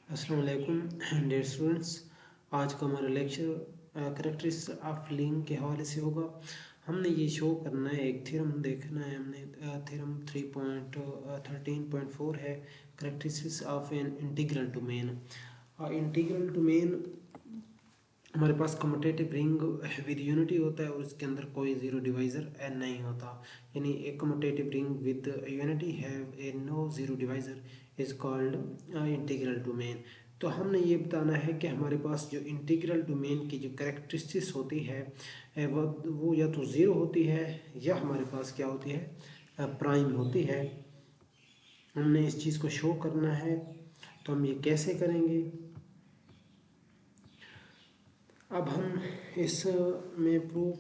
अस्सलाम वालेकुम dear students. आज का हमारा लेक्चर करेक्टरिस्टिक्स ऑफ लिंक के हवाले से होगा। हमने ये शो करना है, एक थ्योरम देखना है। हमने थ्योरम 3.13.4 है, characteristics of an integral domain. Integral domain हमारे पास कम्यूटेटिव रिंग विद यूनिटी होता है और उसके अंदर कोई जीरो डिवाइज़र एन नहीं होता। यानी एक commutative ring with unity have a no zero divisor is called integral domain. तो हमने ये बताना है कि हमारे पास जो इंटीग्रल डोमेन की जो करेक्टरिस्टिक्स होती है वो या तो ज़ीरो होती है या हमारे पास क्या होती है, प्राइम होती है। हमने इस चीज़ को शो करना है, तो हम ये कैसे करेंगे। अब हम इस में प्रूफ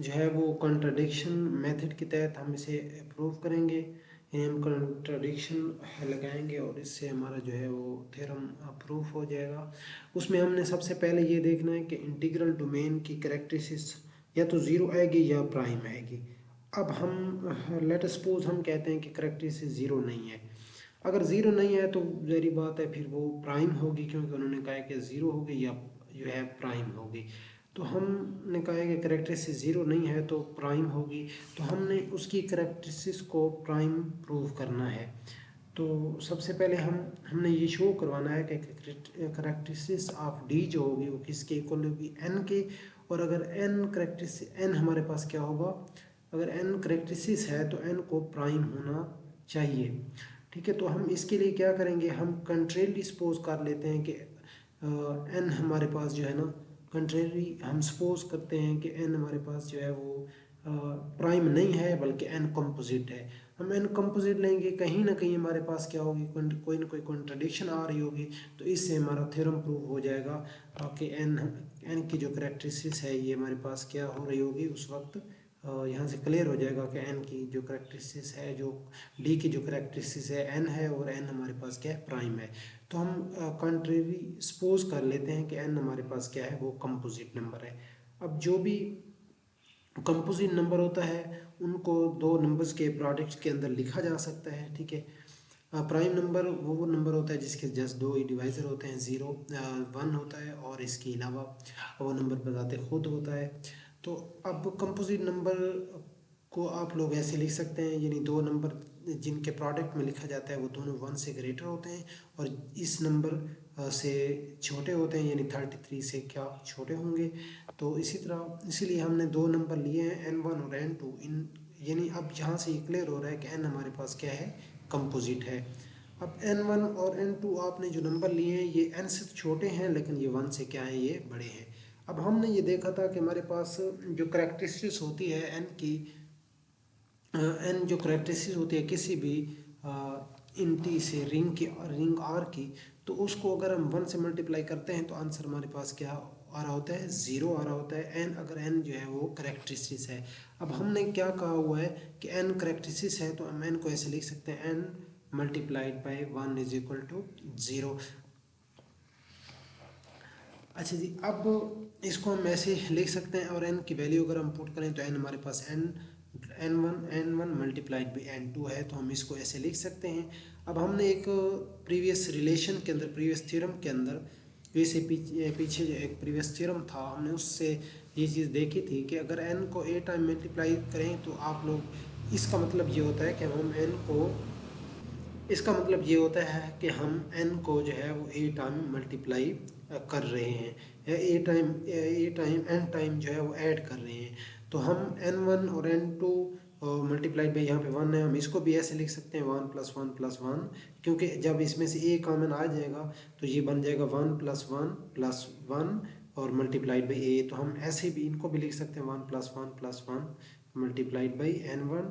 जो है वो कॉन्ट्रडिक्शन मेथड के तहत हम इसे प्रूव करेंगे। यानी हम कॉन्ट्रडिक्शन लगाएंगे और इससे हमारा जो है वो थ्योरम प्रूफ हो जाएगा। उसमें हमने सबसे पहले ये देखना है कि इंटीग्रल डोमेन की करेक्टरिस्टिक्स या तो ज़ीरो आएगी या प्राइम आएगी। अब हम लेट सपोज हम कहते हैं कि करेक्टरिस्टिक्स ज़ीरो नहीं है। अगर ज़ीरो नहीं है तो ज़ाहिर बात है फिर वो प्राइम होगी, क्योंकि उन्होंने कहा है कि ज़ीरो होगी या जो है प्राइम होगी। तो हमने कहा है कि करेक्टरिस्टिक्स ज़ीरो नहीं है तो प्राइम होगी, तो हमने उसकी करेक्टरिस्टिक्स को प्राइम प्रूव करना है। तो सबसे पहले हमने ये शो करवाना है कि करेक्टरिस्टिक्स ऑफ डी जो होगी वो किसके इक्वल होगी, एन के। और अगर एन हमारे पास क्या होगा, अगर एन करेक्टरिस्टिक्स है तो एन को प्राइम होना चाहिए। ठीक है, तो हम इसके लिए क्या करेंगे, हम कंट्रेरी सपोज कर लेते हैं कि एन हमारे पास जो है ना, कंट्रेरी हम सपोज करते हैं कि एन हमारे पास जो है वो प्राइम नहीं है बल्कि एन कंपोजिट है। हम एन कंपोजिट लेंगे, कहीं ना कहीं हमारे पास क्या होगी, कोई ना कोई कॉन्ट्रडिक्शन आ रही होगी, तो इससे हमारा थ्योरम प्रूव हो जाएगा कि एन की जो करेक्टरिस्टिक्स है ये हमारे पास क्या हो रही होगी उस वक्त। यहाँ से क्लियर हो जाएगा कि एन की जो करेक्टरिस्टिक्स है, जो डी की जो करेक्टरिस्टिक्स है एन है और एन हमारे पास क्या है, प्राइम है। तो हम कंट्रेरी सपोज कर लेते हैं कि एन हमारे पास क्या है, वो कंपोजिट नंबर है। अब जो भी कंपोजिट नंबर होता है उनको दो नंबर्स के प्रोडक्ट के अंदर लिखा जा सकता है। ठीक है, प्राइम नंबर वो नंबर होता है जिसके जस्ट दो ही डिवाइज़र होते हैं, ज़ीरो वन होता है और इसके अलावा वो नंबर बताते खुद होता है। तो अब कंपोजिट नंबर को आप लोग ऐसे लिख सकते हैं, यानी दो नंबर जिनके प्रोडक्ट में लिखा जाता है वो दोनों वन से ग्रेटर होते हैं और इस नंबर से छोटे होते हैं, यानी 33 से क्या छोटे होंगे। तो इसी तरह इसीलिए हमने दो नंबर लिए हैं, n1 और n2। इन यानी अब यहाँ से ये क्लियर हो रहा है कि n हमारे पास क्या है, कंपोजिट है। अब n1 और n2 आपने जो नंबर लिए हैं ये n से छोटे हैं लेकिन ये 1 से क्या है, ये बड़े हैं। अब हमने ये देखा था कि हमारे पास जो करेक्टरिस्टिक्स होती है n की, एन जो करेक्टरिस्टिक्स होती है किसी भी इंटी से रिंग आर की, तो उसको अगर हम वन से मल्टीप्लाई करते हैं तो आंसर हमारे पास क्या आ रहा होता है, ज़ीरो आ रहा होता है। एन अगर एन जो है वो करेक्टरिस्टिक्स है। अब हमने क्या कहा हुआ है कि एन करेक्टरिस्टिक्स है, तो हम एन को ऐसे लिख सकते हैं, n multiplied by one is equal to zero. अच्छा जी, अब इसको हम ऐसे लिख सकते हैं और n की वैल्यू अगर हम पुट करें तो n हमारे पास n1 मल्टीप्लाइड बाई n2 है, तो हम इसको ऐसे लिख सकते हैं। अब हमने एक प्रीवियस रिलेशन के अंदर, प्रीवियस थ्योरम के अंदर, वैसे पीछे जो एक प्रीवियस थ्योरम था हमने उससे ये चीज़ देखी थी कि अगर n को a टाइम मल्टीप्लाई करें तो आप लोग, इसका मतलब ये होता है कि हम n को, इसका मतलब ये होता है कि हम n को जो है वो a टाइम मल्टीप्लाई कर रहे हैं, या a टाइम n टाइम जो है वो ऐड कर रहे हैं। तो हम n1 और n2 मल्टीप्लाइड बाई, यहाँ पे 1 है, हम इसको भी ऐसे लिख सकते हैं 1 प्लस 1 प्लस 1, क्योंकि जब इसमें से a कॉमन आ जाएगा तो ये बन जाएगा 1 प्लस 1 प्लस 1 और मल्टीप्लाइड बाई a। तो हम ऐसे भी इनको भी लिख सकते हैं 1 plus 1 plus 1 multiplied by n1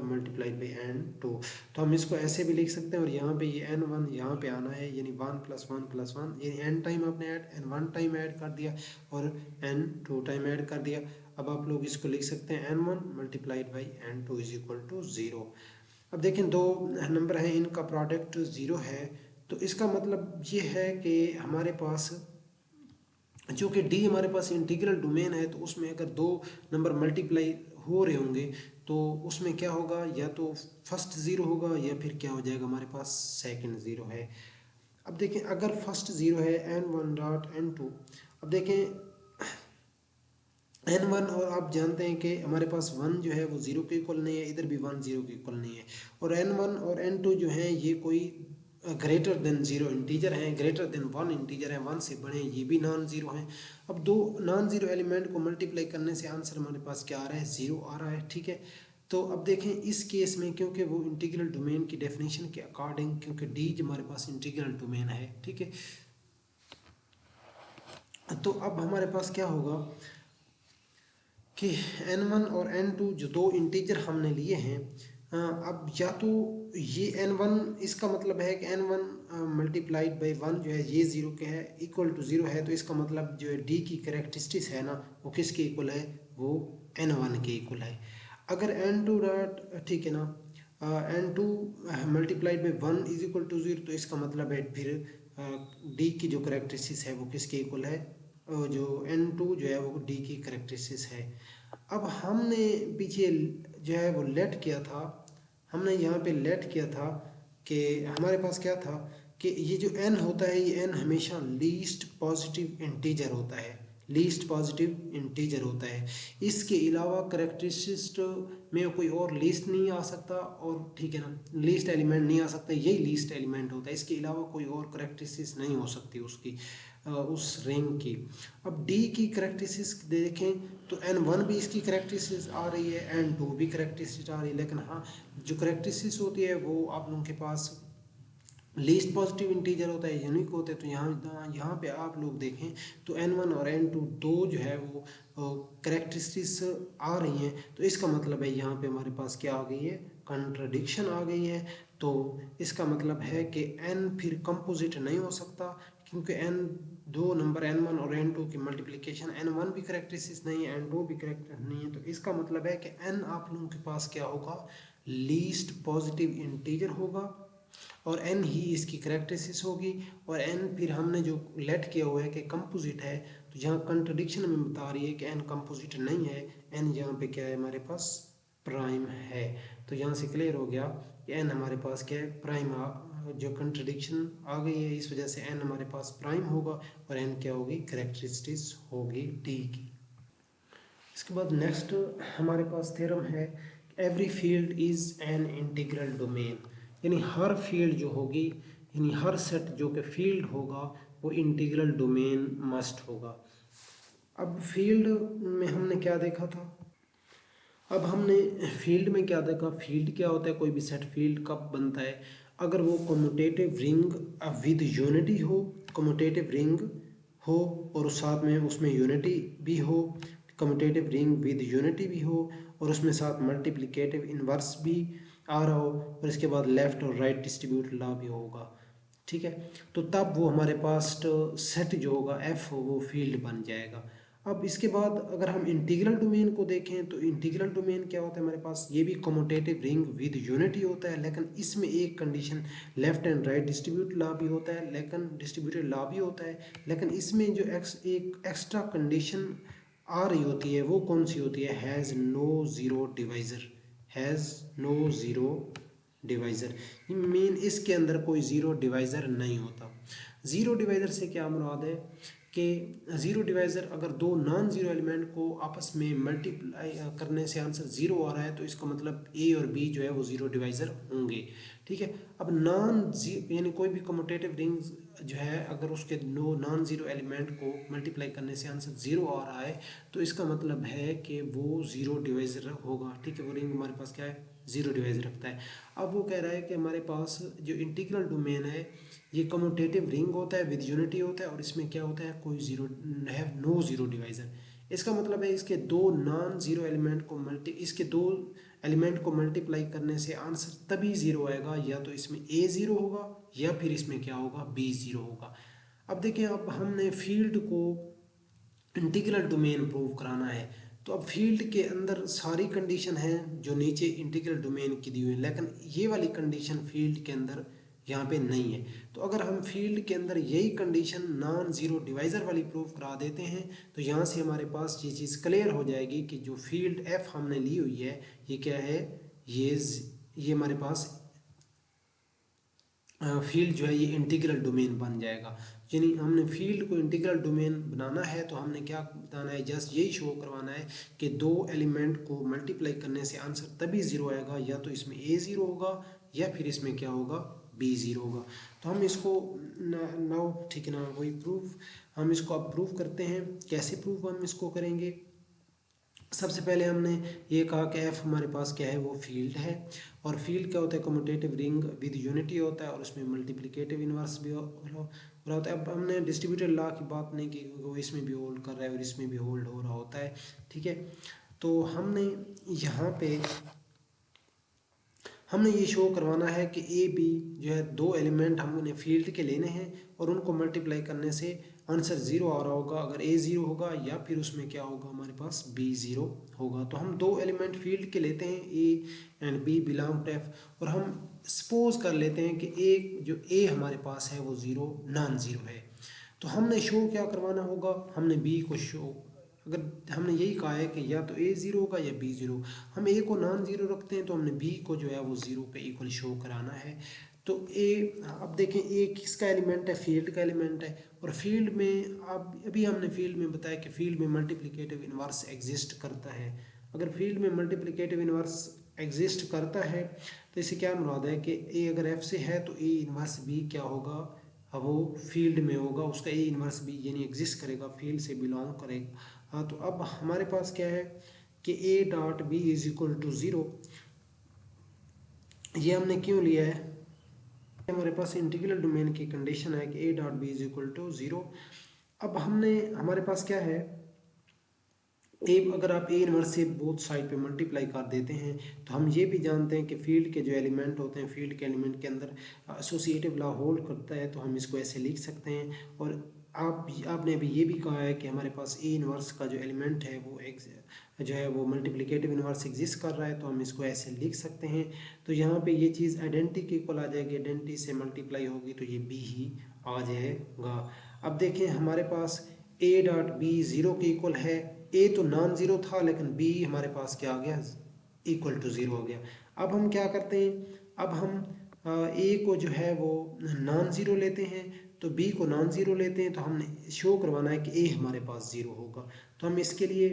multiplied by n2। तो हम इसको ऐसे भी लिख सकते हैं और यहाँ पे ये n1 यहाँ पे आना है, यानी 1 प्लस 1 प्लस 1, यानी n टाइम आपने n1 टाइम ऐड कर दिया और n2 टाइम ऐड कर दिया। अब आप लोग इसको लिख सकते हैं n1 multiplied by n2 is equal to zero. अब देखें दो नंबर हैं, इनका प्रोडक्ट ज़ीरो है, तो इसका मतलब ये है कि हमारे पास जो कि डी हमारे पास इंटीग्रल डोमेन है, तो उसमें अगर दो नंबर मल्टीप्लाई हो रहे होंगे तो उसमें क्या होगा, या तो फर्स्ट ज़ीरो होगा या फिर क्या हो जाएगा, हमारे पास सेकंड ज़ीरो है। अब देखें अगर फर्स्ट ज़ीरो है n1 डॉट n2, अब देखें n1 और आप जानते हैं कि हमारे पास 1 जो है वो 0 के इक्वल नहीं है, इधर भी 1 0 के इक्वल नहीं है, और n1 और n2 जो है ये कोई ग्रेटर देन 0 इंटीजर हैं, ग्रेटर देन 1 इंटीजर है, 1 से बड़े ये भी नॉन ज़ीरो हैं। अब दो नॉन ज़ीरो एलिमेंट को मल्टीप्लाई करने से आंसर हमारे पास क्या आ रहा है, 0 आ रहा है। ठीक है, तो अब देखें इस केस में क्योंकि वो इंटीग्रल डोमेन की डेफिनेशन के अकॉर्डिंग, क्योंकि डी हमारे पास इंटीग्रल डोमेन है, ठीक है, तो अब हमारे पास क्या होगा कि n1 और n2 जो दो इंटीजर हमने लिए हैं, अब या तो ये n1 इसका मतलब है कि n1 मल्टीप्लाइड बाई 1 जो है ये 0 के है इक्वल टू 0 है, तो इसका मतलब जो है डी की करेक्टरिस्टिक्स है ना वो किसके इक्वल है, वो n1 के इक्वल है। अगर n2 डॉट, ठीक है ना, n2 multiplied by 1 is equal to 0, तो इसका मतलब है फिर डी की जो करेक्टरिस्टिक्स है वो किसके इक्वल है, जो n2 जो है वो डी की करेक्टरिस्टिक्स है। अब हमने पीछे जो है वो लेट किया था, हमने यहाँ पे लेट किया था कि हमारे पास क्या था कि ये जो n होता है ये n हमेशा लीस्ट पॉजिटिव इंटीजर होता है, लीस्ट पॉजिटिव इंटीजर होता है, इसके अलावा करेक्टरिस्टिक्स में कोई और लीस्ट नहीं आ सकता, और ठीक है ना, लीस्ट एलिमेंट नहीं आ सकता, यही लीस्ट एलिमेंट होता है, इसके अलावा कोई और करेक्टरिस्टिक्स नहीं हो सकती उसकी, उस रिंग की। अब डी की करेक्टरिस्टिक्स देखें तो n1 भी इसकी करेक्टरिस्टिक्स आ रही है, n2 भी करेक्टरिस्टिक्स आ रही है, लेकिन हाँ जो करेक्टरिस्टिक्स होती है वो आप लोगों के पास लीस्ट पॉजिटिव इंटीजर होता है, यूनिक होता है। तो यहाँ पे आप लोग देखें तो n1 और n2 दो जो है वो करेक्टरिस्टिक्स आ रही हैं, तो इसका मतलब है यहाँ पे हमारे पास क्या आ गई है, कंट्राडिक्शन आ गई है। तो इसका मतलब है कि n फिर कंपोजिट नहीं हो सकता, क्योंकि n दो नंबर n1 और n2 की मल्टीप्लिकेशन, n1 भी करेक्टरिस्टिक्स नहीं है, n2 भी करेक्ट नहीं है, तो इसका मतलब है कि n आप लोगों के पास क्या होगा, लीस्ट पॉजिटिव इंटीजर होगा, और n ही इसकी करेक्टरिस्टिक्स होगी, और n फिर हमने जो लेट किया हुआ है कि कंपोजिट है, तो यहाँ कंट्रडिक्शन में बता रही है कि n कंपोजिट नहीं है, n यहाँ पे क्या है हमारे पास, प्राइम है। तो यहाँ से क्लियर हो गया कि n हमारे पास क्या है, प्राइम, जो कंट्रडिक्शन आ गई है इस वजह से n हमारे पास प्राइम होगा, और n क्या होगी, करेक्टरिस्टिक्स होगी डी की। इसके बाद नेक्स्ट हमारे पास थ्योरम है, every field is an integral domain, यानी हर फील्ड जो होगी, यानी हर सेट जो कि फील्ड होगा वो इंटीग्रल डोमेन मस्ट होगा। अब फील्ड में हमने क्या देखा था, अब हमने फील्ड में क्या देखा, फील्ड क्या होता है, कोई भी सेट फील्ड कब बनता है, अगर वो कम्यूटेटिव रिंग विद यूनिटी हो, कम्यूटेटिव रिंग हो और साथ में उसमें यूनिटी भी हो, कम्यूटेटिव रिंग विद यूनिटी भी हो, और उसमें साथ मल्टीप्लिकेटिव इन्वर्स भी आ रहा हो, और इसके बाद लेफ़्ट और राइट डिस्ट्रीब्यूट लॉ भी होगा, ठीक है, तो तब वो हमारे पास सेट जो होगा एफ वो फील्ड बन जाएगा। अब इसके बाद अगर हम इंटीग्रल डोमेन को देखें तो इंटीग्रल डोमेन क्या होता है हमारे पास, ये भी कम्यूटेटिव रिंग विद यूनिटी होता है, लेकिन इसमें एक condition left and right distribute law भी होता है, लेकिन डिस्ट्रीब्यूटेड लॉ भी होता है, लेकिन इसमें जो एक एक्स्ट्रा कंडीशन आ रही होती है वो कौन सी होती है, has no zero divisor, has no zero divisor, mean इसके अंदर कोई ज़ीरो डिवाइज़र नहीं होता। ज़ीरो डिवाइज़र से क्या मुराद है कि ज़ीरो डिवाइज़र अगर दो नॉन ज़ीरो एलिमेंट को आपस में मल्टीप्लाई करने से आंसर ज़ीरो आ रहा है, तो इसका मतलब ए और बी जो है वो ज़ीरो डिवाइज़र होंगे, ठीक है। अब यानी कोई भी कम्यूटेटिव रिंग्स जो है अगर उसके नॉन ज़ीरो एलिमेंट को मल्टीप्लाई करने से आंसर ज़ीरो आ रहा है, तो इसका मतलब है कि वो ज़ीरो डिवाइज़र होगा, ठीक है, वो रिंग हमारे पास क्या है, ज़ीरो डिवाइज़र रखता है। अब वो कह रहा है कि हमारे पास जो इंटीग्रल डोमेन है ये कम्यूटेटिव रिंग होता है विद यूनिटी होता है, और इसमें क्या होता है, कोई zero, have no zero divisor. इसका मतलब है इसके दो नॉन ज़ीरो एलिमेंट को इसके दो एलिमेंट को मल्टीप्लाई करने से आंसर तभी ज़ीरो आएगा, या तो इसमें ए ज़ीरो होगा या फिर इसमें क्या होगा, बी ज़ीरो होगा। अब देखिए, अब हमने फील्ड को इंटीग्रल डोमेन प्रूव कराना है, तो अब फील्ड के अंदर सारी कंडीशन है जो नीचे इंटीग्रल डोमेन की दी हुई है, लेकिन ये वाली कंडीशन फील्ड के अंदर यहाँ पे नहीं है। तो अगर हम फील्ड के अंदर यही कंडीशन नॉन ज़ीरो डिवाइज़र वाली प्रूव करा देते हैं, तो यहाँ से हमारे पास ये चीज़ क्लियर हो जाएगी कि जो फील्ड एफ हमने ली हुई है ये क्या है, ये हमारे पास फील्ड जो है ये इंटीग्रल डोमेन बन जाएगा। यानी हमने फील्ड को इंटीग्रल डोमेन बनाना है तो हमने क्या बताना है, जस्ट यही शो करवाना है कि दो एलिमेंट को मल्टीप्लाई करने से आंसर तभी ज़ीरो आएगा, या तो इसमें ए ज़ीरो होगा या फिर इसमें क्या होगा, बी ज़ीरो होगा। तो हम इसको नाउ ठीक है ना, वही प्रूफ हम इसको अब प्रूफ करते हैं। कैसे प्रूफ हम इसको करेंगे, सबसे पहले हमने ये कहा कि एफ हमारे पास क्या है, वो फील्ड है। और फील्ड क्या होता है, कम्यूटेटिव रिंग विद यूनिटी होता है, और उसमें मल्टीप्लिकेटिव इन्वर्स भी हो रहा होता है। अब हमने डिस्ट्रीब्यूटेड लॉ की बात नहीं की क्योंकि वो इसमें भी होल्ड कर रहा है और इसमें भी होल्ड हो रहा होता है, ठीक है। तो हमने यहाँ पे हमने ये शो करवाना है कि ए बी जो है दो एलिमेंट हमने फील्ड के लेने हैं और उनको मल्टीप्लाई करने से आंसर ज़ीरो आ रहा होगा। अगर ए ज़ीरो होगा या फिर उसमें क्या होगा, हमारे पास बी ज़ीरो होगा। तो हम दो एलिमेंट फील्ड के लेते हैं, A and B belong to F, और हम सपोज कर लेते हैं कि ए हमारे पास है वो ज़ीरो नॉन ज़ीरो है। तो हमने शो क्या करवाना होगा, हमने बी को शो, अगर हमने यही कहा है कि या तो ए ज़ीरो होगा या बी ज़ीरो, हम ए को नॉन ज़ीरो रखते हैं तो हमने बी को जो है वो ज़ीरो पे इक्वल शो कराना है। तो ए, अब देखें ए किसका एलिमेंट है, फील्ड का एलिमेंट है। और फील्ड में अब अभी हमने फील्ड में बताया कि फील्ड में मल्टीप्लिकेटिव इन्वर्स एग्जिस्ट करता है। अगर फील्ड में मल्टीप्लिकेटिव इन्वर्स एग्जिस्ट करता है तो इसे क्या मुराद है कि ए अगर एफ से है तो ए इन्वर्स बी क्या होगा, वो फील्ड में होगा, उसका ए इन्वर्स बी यानी एग्जिस्ट करेगा, फील्ड से बिलोंग करेगा। हाँ, तो अब हमारे पास क्या है कि A dot B is equal to zero. ये हमने क्यों लिया है, हमारे पास इंटीग्रल डोमेन की कंडीशन है कि A dot B is equal to zero. अब हमारे पास क्या है, ए अगर आप ए इनवर्स से बोथ साइड पे मल्टीप्लाई कर देते हैं तो हम ये भी जानते हैं कि फील्ड के जो एलिमेंट होते हैं, फील्ड के एलिमेंट के अंदर एसोसिएटिव लॉ होल्ड करता है, तो हम इसको ऐसे लिख सकते हैं। और आपने भी ये भी कहा है कि हमारे पास ए इनवर्स का जो एलिमेंट है वो जो है वो मल्टीप्लिकेटिव इनवर्स एग्जिस्ट कर रहा है, तो हम इसको ऐसे लिख सकते हैं। तो यहाँ पे ये चीज़ आइडेंटिटी के इक्वल आ जाएगी, आइडेंटिटी से मल्टीप्लाई होगी तो ये बी ही आ जाएगा। अब देखें हमारे पास ए डॉट बी ज़ीरो के इक्वल है, ए तो नॉन ज़ीरो था लेकिन बी हमारे पास क्या आ गया, इक्वल टू ज़ीरो हो गया। अब हम क्या करते हैं, अब हम ए को जो है वो नॉन ज़ीरो लेते हैं तो बी को नॉन ज़ीरो लेते हैं, तो हमने शो करवाना है कि ए हमारे पास ज़ीरो होगा। तो हम इसके लिए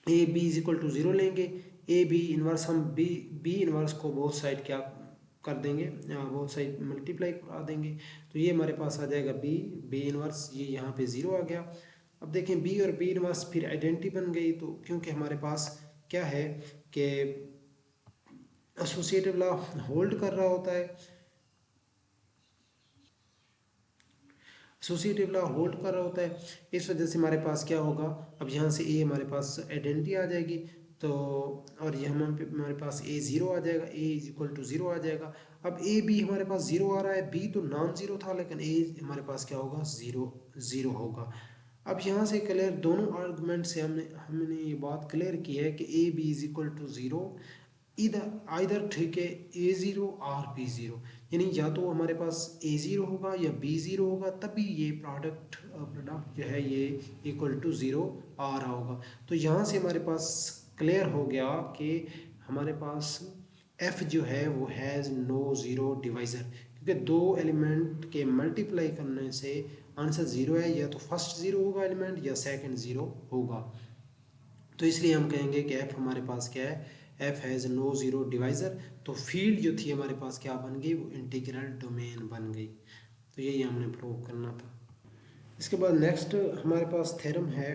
A B is equal to zero लेंगे। ए बी इन्वर्स हम बी इन्वर्स को बोथ साइड क्या कर देंगे, बोथ साइड मल्टीप्लाई करा देंगे, तो ये हमारे पास आ जाएगा बी इन्वर्स, ये यहाँ पे ज़ीरो आ गया। अब देखें बी और बी इन्वर्स फिर आइडेंटिटी बन गई, तो क्योंकि हमारे पास क्या है कि एसोसिएटिव लॉ होल्ड कर रहा होता है, एसोसिएटिव लॉ होल्ड कर रहा होता है, इस वजह से हमारे पास क्या होगा, अब यहाँ से ए हमारे पास आइडेंटिटी आ जाएगी, तो और ये हमारे पास ए ज़ीरो आ जाएगा, ए इज इक्वल टू ज़ीरो आ जाएगा। अब ए बी हमारे पास ज़ीरो आ रहा है, बी तो नॉन ज़ीरो था लेकिन ए हमारे पास क्या होगा, ज़ीरो होगा। अब यहाँ से क्लियर, दोनों आर्गूमेंट से हमने ये बात क्लियर की है कि A B is equal to zero इधर ठीक है, ए ज़ीरो और बी ज़ीरो, यानी या तो हमारे पास ए ज़ीरो होगा या बी ज़ीरो होगा, तभी ये प्रोडक्ट जो है ये इक्वल टू ज़ीरो आ रहा होगा। तो यहाँ से हमारे पास क्लियर हो गया कि हमारे पास एफ जो है वो हैज़ नो ज़ीरो डिवाइज़र, क्योंकि दो एलिमेंट के मल्टीप्लाई करने से आंसर ज़ीरो है, या तो फर्स्ट ज़ीरो होगा एलिमेंट या सेकंड ज़ीरो होगा। तो इसलिए हम कहेंगे कि एफ हमारे पास क्या है, F has no zero divisor. तो फील्ड जो थी हमारे पास क्या बन गई, वो इंटीग्रल डोमेन बन गई। तो यही हमने प्रूव करना था। इसके बाद नेक्स्ट हमारे पास थ्योरम है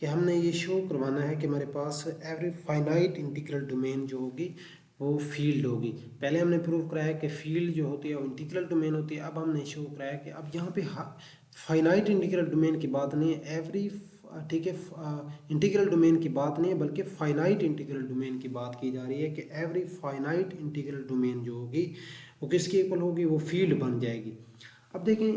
कि हमने ये शो करवाना है कि हमारे पास एवरी फाइनाइट इंटीग्रल डोमेन जो होगी वो फील्ड होगी। पहले हमने प्रूव कराया कि फील्ड जो होती है वो इंटीग्रल डोमेन होती है। अब हमने शो कराया कि अब यहाँ पे फाइनाइट इंटीग्रल डोमेन की बात नहीं है, एवरी ठीक है, इंटीग्रल डोमेन की बात नहीं है बल्कि फाइनाइट इंटीग्रल डोमेन की बात की जा रही है कि एवरी फाइनाइट इंटीग्रल डोमेन जो होगी वो किसके इक्वल होगी, वो फील्ड बन जाएगी। अब देखें,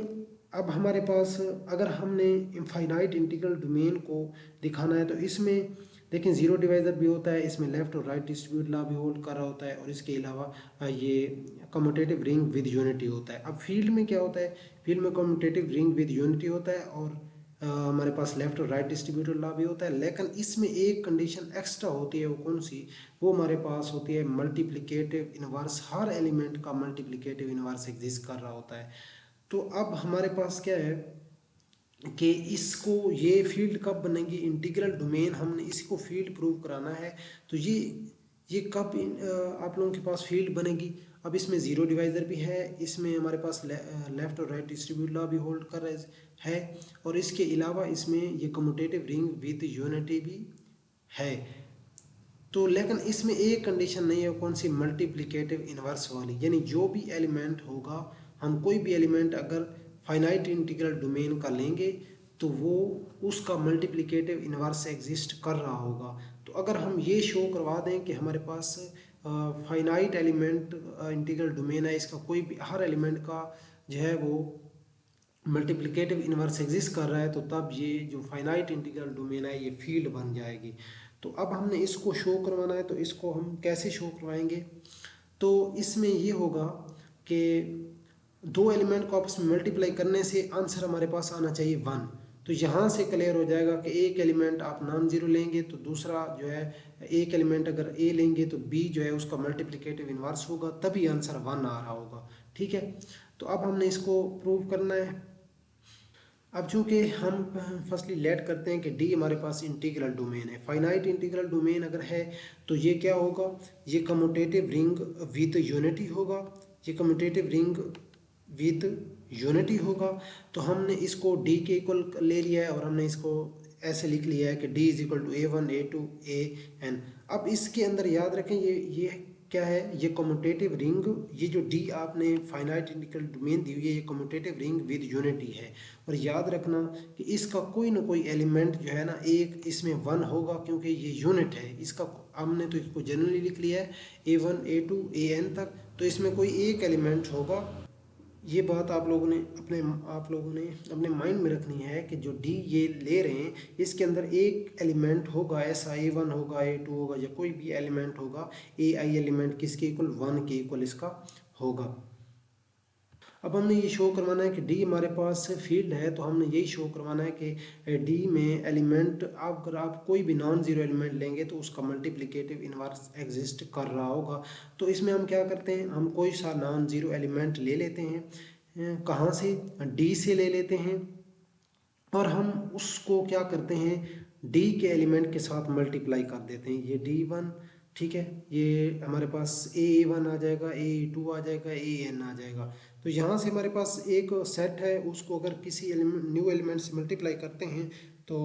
अब हमारे पास अगर हमने इनफाइनाइट इंटीग्रल डोमेन को दिखाना है तो इसमें देखें ज़ीरो डिवाइज़र भी होता है, इसमें लेफ़्ट और राइट डिस्ट्रीब्यूट लॉ भी होल्ड कर रहा होता है, और इसके अलावा ये कम्यूटेटिव रिंग विद यूनिटी होता है। अब फील्ड में क्या होता है, फील्ड में कम्यूटेटिव रिंग विद यूनिटी होता है, और हमारे पास लेफ्ट और राइट डिस्ट्रीब्यूटेड लॉ भी होता है, लेकिन इसमें एक कंडीशन एक्स्ट्रा होती है। वो कौन सी? वो हमारे पास होती है मल्टीप्लिकेटिव इनवर्स। हर एलिमेंट का मल्टीप्लिकेटिव इनवर्स एग्जिस्ट कर रहा होता है। तो अब हमारे पास क्या है कि इसको ये फील्ड कब बनेगी? इंटीग्रल डोमेन, हमने इसको फील्ड प्रूव कराना है। तो ये कब आप लोगों के पास फील्ड बनेगी? अब इसमें जीरो डिवाइजर भी है, इसमें हमारे पास लेफ्ट और राइट डिस्ट्रीब्यूट लॉ भी होल्ड कर रहे है, और इसके अलावा इसमें ये कम्यूटेटिव रिंग विद यूनिटी भी है। तो लेकिन इसमें एक कंडीशन नहीं है, कौन सी? मल्टीप्लिकेटिव इनवर्स वाली। यानी जो भी एलिमेंट होगा, हम कोई भी एलिमेंट अगर फाइनाइट इंटीग्रल डोमेन का लेंगे तो वो उसका मल्टीप्लिकेटिव इनवर्स एग्जिस्ट कर रहा होगा। तो अगर हम ये शो करवा दें कि हमारे पास फाइनाइट एलिमेंट इंटीग्रल डोमेन है, इसका कोई भी हर एलिमेंट का जो है वो मल्टीप्लिकेटिव इनवर्स एग्जिस्ट कर रहा है, तो तब ये जो फाइनाइट इंटीग्रल डोमेन है ये फील्ड बन जाएगी। तो अब हमने इसको शो करवाना है, तो इसको हम कैसे शो करवाएंगे? तो इसमें ये होगा कि दो एलिमेंट को आपस में मल्टीप्लाई करने से आंसर हमारे पास आना चाहिए 1। तो यहाँ से क्लियर हो जाएगा कि एक एलिमेंट आप नॉन जीरो लेंगे तो दूसरा जो है, एक एलिमेंट अगर ए लेंगे तो बी जो है उसका मल्टीप्लिकेटिव इनवर्स होगा, तभी आंसर 1 आ रहा होगा। ठीक है, तो अब हमने इसको प्रूव करना है। अब चूंकि हम फर्स्टली लेट करते हैं कि डी हमारे पास इंटीग्रल डोमेन है, फाइनाइट इंटीग्रल डोमेन अगर है तो ये क्या होगा? ये कम्यूटेटिव रिंग विद यूनिटी होगा। ये कम्यूटेटिव रिंग विद यूनिटी होगा। तो हमने इसको डी के इक्वल ले लिया है और हमने इसको ऐसे लिख लिया है कि D is equal to A1 A2 AN। अब इसके अंदर याद रखें ये क्या है? ये कम्यूटेटिव रिंग, ये जो डी आपने फाइनाइट इंटीग्रल डोमेन दी हुई है, ये कम्यूटेटिव रिंग विद यूनिटी है। और याद रखना कि इसका कोई ना कोई एलिमेंट जो है ना, एक इसमें 1 होगा, क्योंकि ये यूनिट है इसका। हमने तो इसको जनरली लिख लिया है A1 A2 AN तक, तो इसमें कोई एक एलिमेंट होगा। ये बात आप लोगों ने अपने माइंड में रखनी है कि जो डी ये ले रहे हैं इसके अंदर एक एलिमेंट होगा, ऐसा A1 होगा A2 होगा या कोई भी एलिमेंट होगा, AI एलिमेंट किसके इक्वल? 1 के इक्वल इसका होगा। अब हमने ये शो करवाना है कि डी हमारे पास फील्ड है, तो हमने यही शो करवाना है कि डी में एलिमेंट, अगर आप कोई भी नॉन जीरो एलिमेंट लेंगे तो उसका मल्टीप्लिकेटिव इनवर्स एग्जिस्ट कर रहा होगा। तो इसमें हम क्या करते हैं? हम कोई सा नॉन जीरो एलिमेंट ले लेते हैं। कहाँ से? डी से ले लेते हैं, और हम उसको क्या करते हैं? डी के एलिमेंट के साथ मल्टीप्लाई कर देते हैं। ये D1, ठीक है, ये हमारे पास A1 आ जाएगा, A2 आ जाएगा, AN आ जाएगा। तो यहाँ से हमारे पास एक सेट है, उसको अगर किसी न्यू एलिमेंट से मल्टीप्लाई करते हैं, तो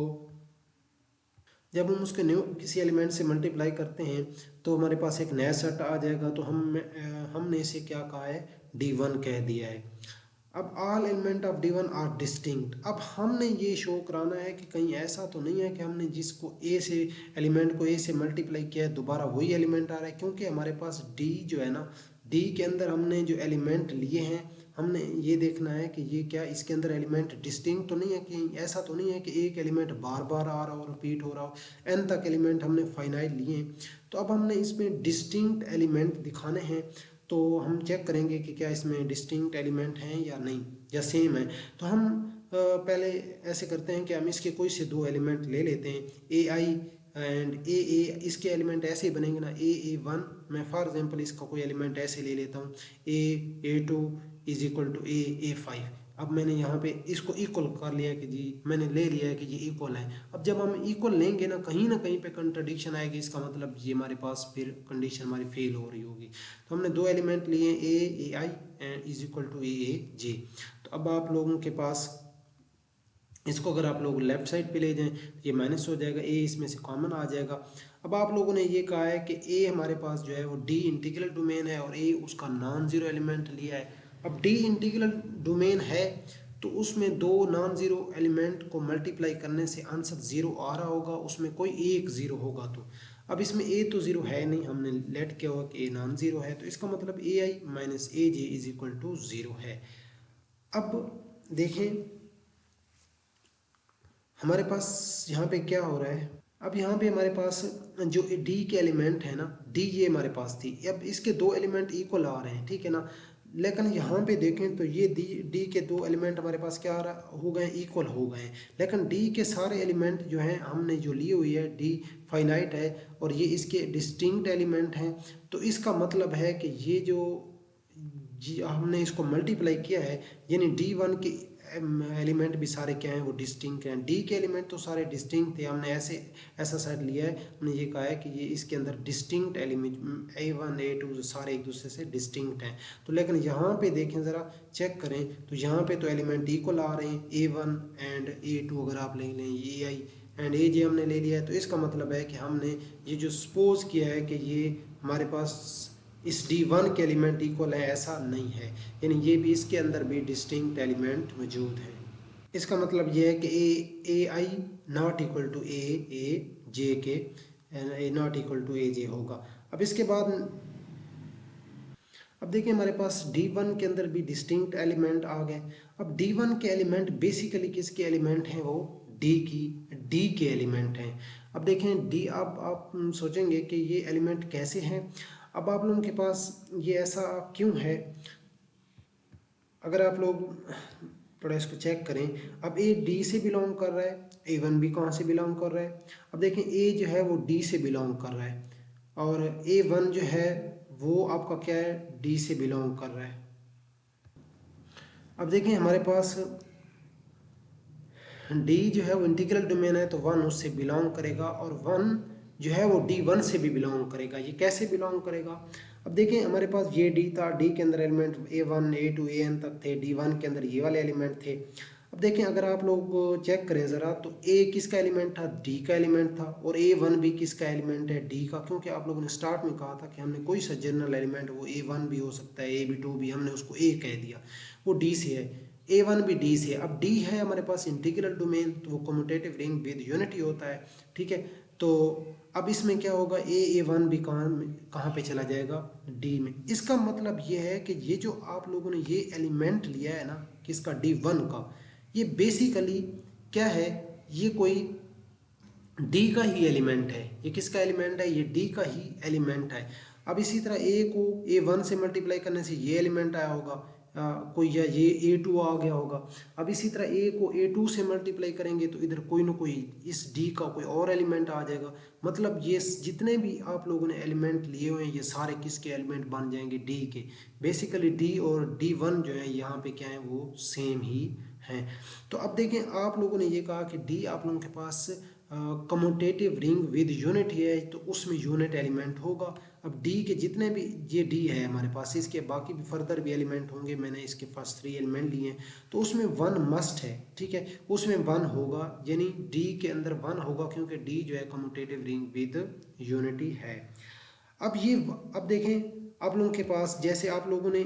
जब हम उसके किसी एलिमेंट से मल्टीप्लाई करते हैं तो हमारे पास एक नया सेट आ जाएगा। तो हमने इसे क्या कहा है? D1 कह दिया है। अब all element of D1 are distinct. अब हमने ये शो कराना है कि कहीं ऐसा तो नहीं है कि हमने जिसको ए से एलिमेंट को ए से मल्टीप्लाई किया है दोबारा वही एलिमेंट आ रहा है, क्योंकि हमारे पास डी जो है ना, डी के अंदर हमने जो एलिमेंट लिए हैं, हमने ये देखना है कि ये क्या इसके अंदर एलिमेंट डिस्टिंक्ट तो नहीं है, कि ऐसा तो नहीं है कि एक एलिमेंट बार बार आ रहा हो, रिपीट हो रहा हो। एन तक एलिमेंट हमने फाइनाइट लिए हैं, तो अब हमने इसमें डिस्टिंक्ट एलिमेंट दिखाने हैं। तो हम चेक करेंगे कि क्या इसमें डिस्टिंक्ट एलिमेंट हैं या नहीं, या सेम है। तो हम पहले ऐसे करते हैं कि हम इसके कोई से दो एलिमेंट ले लेते हैं, AI एंड AA। इसके एलिमेंट ऐसे ही बनेंगे ना, AA1। मैं फॉर एग्जांपल इसका कोई एलिमेंट ऐसे ले लेता हूँ, A2 is equal to A5। अब मैंने यहाँ पे इसको इक्वल कर लिया कि जी, मैंने ले लिया है कि ये इक्वल है। अब जब हम इक्वल लेंगे ना कहीं पे कंट्राडिक्शन आएगी, इसका मतलब ये हमारे पास फिर कंडीशन हमारी फेल हो रही होगी। तो हमने दो एलिमेंट लिए, AI and is equal to AJ। तो अब आप लोगों के पास इसको अगर आप लोग लेफ्ट साइड पे ले जाएं तो ये माइनस हो जाएगा, A इसमें से कॉमन आ जाएगा। अब आप लोगों ने ये कहा है कि A हमारे पास जो है वो D इंटीग्रल डोमेन है और A उसका नॉन जीरो एलिमेंट लिया है। अब D इंटीग्रल डोमेन है तो उसमें दो नॉन जीरो एलिमेंट को मल्टीप्लाई करने से आंसर 0 आ रहा होगा, उसमें कोई एक 0 होगा। तो अब इसमें A तो 0 है नहीं, हमने लेट किया हुआ कि A नॉन जीरो है, तो इसका मतलब AI minus AJ is equal to 0 है। अब देखें हमारे पास यहाँ पे क्या हो रहा है। अब यहाँ पे हमारे पास जो डी के एलिमेंट है ना, डी ये हमारे पास थी, अब इसके दो एलिमेंट इक्वल आ रहे हैं, ठीक है ना। लेकिन यहाँ पे देखें तो ये डी के दो एलिमेंट हमारे पास क्या हो गए, इक्वल हो गए। लेकिन डी के सारे एलिमेंट जो हैं हमने जो ली हुई है, डी फाइनाइट है और ये इसके डिस्टिंक्ट एलिमेंट हैं। तो इसका मतलब है कि ये जो जी हमने इसको मल्टीप्लाई किया है, यानी D1 के एलिमेंट भी सारे क्या हैं, वो डिस्टिंक्ट हैं। डी के एलिमेंट तो सारे डिस्टिंक्ट थे, हमने ऐसा सेट लिया है, हमने ये कहा है कि ये इसके अंदर डिस्टिंक्ट एलिमेंट A1 A2 सारे एक दूसरे से डिस्टिंक्ट हैं। तो लेकिन यहाँ पे देखें ज़रा, चेक करें तो यहाँ पे तो एलिमेंट इक्वल आ रहे हैं, A1 एंड A2 अगर आप ले लें, ये AI एंड AJ हमने ले लिया है। तो इसका मतलब है कि हमने ये जो सपोज किया है कि ये हमारे पास इस D1 के एलिमेंट इक्वल है, ऐसा नहीं है, यानी ये भी इसके अंदर भी डिस्टिंक्ट एलिमेंट मौजूद है। इसका मतलब ये है कि ए आई नॉट इक्वल टू ए जे के, ए नॉट इक्वल टू ए जे होगा। अब इसके बाद अब देखिए हमारे पास D1 के अंदर भी डिस्टिंक्ट एलिमेंट आ गए। अब D1 के एलिमेंट बेसिकली किसके एलिमेंट हैं, वो डी के एलिमेंट हैं। अब देखें डी, अब आप सोचेंगे कि ये एलिमेंट कैसे हैं। अब आप लोगों के पास ये ऐसा क्यों है, अगर आप लोग थोड़ा इसको चेक करें। अब ए डी से बिलोंग कर रहा है, A1 भी कहाँ से बिलोंग कर रहा है। अब देखें ए जो है वो डी से बिलोंग कर रहा है और A1 जो है वो आपका क्या है, डी से बिलोंग कर रहा है। अब देखें हमारे पास डी जो है वो इंटीग्रल डोमेन है, तो 1 उससे बिलोंग करेगा और 1 जो है वो D1 से भी बिलोंग करेगा। ये कैसे बिलोंग करेगा, अब देखें हमारे पास ये डी था, डी के अंदर एलिमेंट A1 A2 AN तक थे, D1 के अंदर ये वाले एलिमेंट थे। अब देखें अगर आप लोग चेक करें ज़रा, तो A किसका एलिमेंट था, डी का एलिमेंट था, और A1 भी किसका एलिमेंट है, डी का। क्योंकि आप लोगों ने स्टार्ट में कहा था कि हमने कोई सा जनरल एलिमेंट, वो A1 भी हो सकता है, A भी 2 भी, हमने उसको A कह दिया, वो डी से है। A1 भी डी से, अब डी है हमारे पास इंटीग्रल डोमेन, तो वो कम्यूटेटिव रिंग विद यूनिटी होता है, ठीक है। तो अब इसमें क्या होगा, A1 भी कहाँ पे चला जाएगा, डी में। इसका मतलब ये है कि ये जो आप लोगों ने ये एलिमेंट लिया है ना, किसका, D1 का, ये बेसिकली क्या है, ये कोई डी का ही एलिमेंट है। ये किसका एलिमेंट है, ये डी का ही एलिमेंट है। अब इसी तरह ए को A1 से मल्टीप्लाई करने से ये एलिमेंट आया होगा, कोई, या ये A2 आ गया होगा। अब इसी तरह ए को A2 से मल्टीप्लाई करेंगे तो इधर कोई ना कोई इस डी का कोई और एलिमेंट आ जाएगा। मतलब ये जितने भी आप लोगों ने एलिमेंट लिए हुए हैं, ये सारे किसके एलिमेंट बन जाएंगे, डी के। बेसिकली डी और D1 जो है यहाँ पे क्या है, वो सेम ही हैं। तो अब देखें आप लोगों ने ये कहा कि डी आप लोगों के पास कम्यूटेटिव रिंग विद यूनिट है, तो उसमें यूनिट एलिमेंट होगा। अब डी के जितने भी, ये डी है हमारे पास, इसके बाकी भी फर्दर भी एलिमेंट होंगे, मैंने इसके पास 3 एलिमेंट लिए हैं, तो उसमें 1 मस्ट है, ठीक है, उसमें 1 होगा, यानी डी के अंदर 1 होगा, क्योंकि डी जो है कम्यूटेटिव रिंग विद यूनिटी है। अब देखें आप लोगों के पास, जैसे आप लोगों ने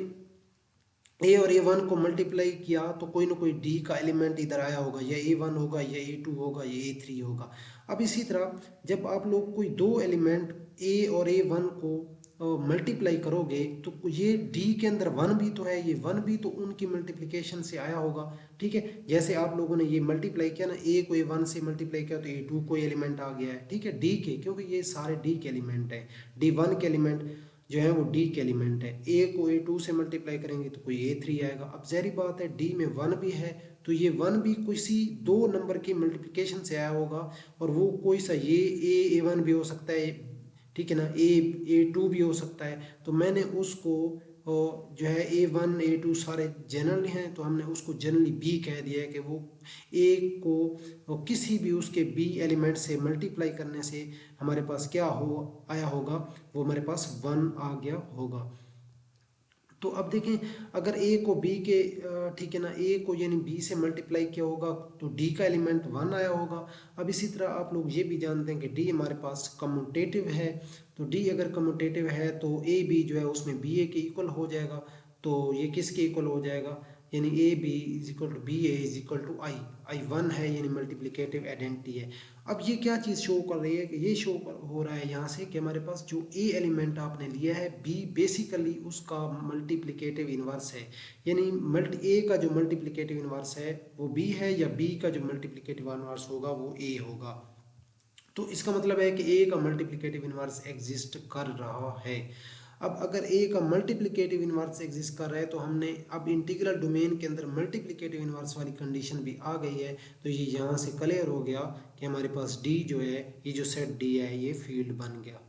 ए और A1 को मल्टीप्लाई किया तो कोई ना कोई डी का एलिमेंट इधर आया होगा, या A1 होगा, या A2 होगा, या A3 होगा। अब इसी तरह जब आप लोग कोई दो एलिमेंट A और A1 को मल्टीप्लाई करोगे, तो ये डी के अंदर 1 भी तो है, ये 1 भी तो उनकी मल्टीप्लिकेशन से आया होगा, ठीक है। जैसे आप लोगों ने ये मल्टीप्लाई किया ना, A को A1 से मल्टीप्लाई किया तो A2 को एलिमेंट आ गया है, ठीक है, डी के, क्योंकि ये सारे डी के एलिमेंट हैं। D1 के एलिमेंट जो है वो डी के एलिमेंट है। ए को A2 से मल्टीप्लाई करेंगे तो कोई A3 आएगा। अब ज़ाहिर बात है डी में 1 भी है, तो ये 1 भी किसी 2 नंबर की मल्टीप्लिकेशन से आया होगा, और वो कोई सा ये A1 भी हो सकता है, ठीक है ना, A2 भी हो सकता है। तो मैंने उसको जो है A1 A2 सारे जनरल हैं, तो हमने उसको जनरली बी कह दिया है कि वो ए को किसी भी उसके बी एलिमेंट से मल्टीप्लाई करने से हमारे पास क्या आया होगा, वो हमारे पास 1 आ गया होगा। तो अब देखें अगर ए को बी के, ठीक है ना, ए को यानी बी से मल्टीप्लाई किया होगा तो डी का एलिमेंट 1 आया होगा। अब इसी तरह आप लोग ये भी जानते हैं कि डी हमारे पास कम्यूटेटिव है, तो डी अगर कम्यूटेटिव है तो ए बी जो है उसमें बी ए के इक्वल हो जाएगा। तो ये किसके इक्वल हो जाएगा, यानी A B is equal to B A is equal to I 1 है, यानी मल्टीप्लिकेटिव आइडेंटिटी है। अब ये क्या चीज़ शो कर रही है कि ये शो हो रहा है यहाँ से कि हमारे पास जो ए एलिमेंट आपने लिया है, बी बेसिकली उसका मल्टीप्लिकेटिव इन्वर्स है, यानी ए का जो मल्टीप्लिकेटिव इन्वर्स है वो बी है, या बी का जो मल्टीप्लिकेटिव इन्वर्स होगा वो ए होगा। तो इसका मतलब है कि ए का मल्टीप्लिकेटिव इन्वर्स एग्जिस्ट कर रहा है। अब अगर ए का मल्टीप्लिकेटिव इन्वर्स एग्जिस्ट कर रहा है तो हमने अब इंटीग्रल डोमेन के अंदर मल्टीप्लिकेटिव इन्वर्स वाली कंडीशन भी आ गई है, तो ये यहाँ से क्लियर हो गया कि हमारे पास डी जो है, ये जो सेट डी है ये फील्ड बन गया।